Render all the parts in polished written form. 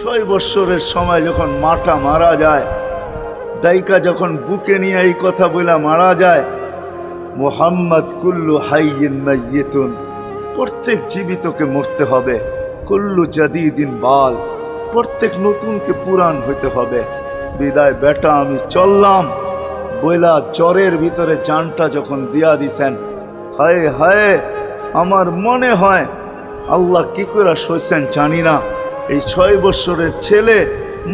6 বছরের সময় যখন মাটা মারা যায়, দাইকা যখন বুকে নিয়ে এই কথা বলে মারা যায়, মুহাম্মদ কুল্লু হাইয়িন মাইয়িতুন, প্রত্যেক জীবিতকে মরতে হবে, কুল্লু জাদিদিন বাল, প্রত্যেক নতুনকে পুরান হইতে হবে। বিদায় বেটা আমি চললাম বইলা জ্বরের ভিতরে জানটা যখন দিয়া দিছেন, হায় হায়, আমার মনে হয় আল্লাহ কি করে সইছেন জানি না। এই 6 বছরের ছেলে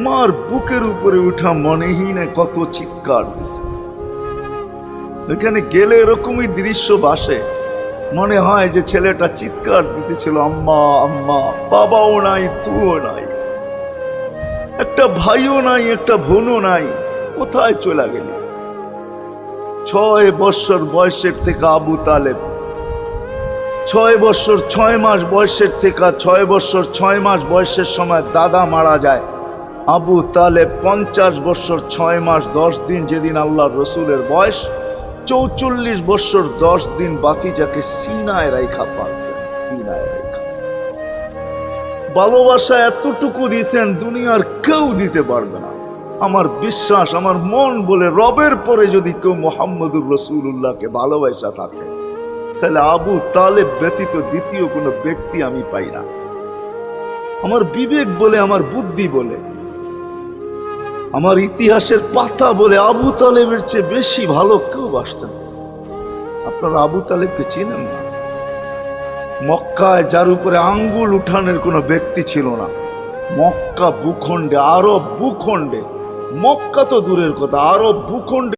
মার বুকের উপরে উঠা মনেহীনে কত চিৎকার দিছে। ওইখানে গেলে এরকমই দৃশ্য ভাসে, মনে হয় যে ছেলেটা চিৎকার দিতেছিল, আম্মা আম্মা, বাবাও নাই, তুও নাই, একটা ভাইও নাই, একটা বোনও নাই, কোথায় চলে গেলি? 6 বছর বয়সের থেকে আবু তালেব, 6 বছর 6 মাস বয়সের থেকে 6 বছর 6 মাস বয়সের সময় দাদা মারা যায়। আবু তালেব 50 বছর 6 মাস 10 দিন, যেদিন আল্লাহর রসুলের বয়স 44 বছর 10 দিন, বাতিজাকে সিনায় রাইখা পাচ্ছেন, সিনায় রাইখা। ভালোবাসা এতটুকু দিয়েছেন দুনিয়ার কেউ দিতে পারবে না। আমার বিশ্বাস, আমার মন বলে, রবের পরে যদি কেউ মুহাম্মদুর রাসূলুল্লাহকে ভালোবাসা থাকে, তাহলে আবু তালেব ব্যতীত দ্বিতীয় কোনো ব্যক্তি আমি পাই না। আমার বিবেক বলে, আমার বুদ্ধি বলে, আমার ইতিহাসের পাতা বলে, আবু তালেবের চেয়ে বেশি ভালো কেউ বাসতেন। আপনারা আবু তালেবকে চিনেন না? মক্কায় যার উপরে আঙ্গুল উঠানের কোনো ব্যক্তি ছিল না। মক্কা ভূখণ্ডে, আরব ভূখণ্ডে, মক্কা তো দূরের কথা, আরব ভূখণ্ডে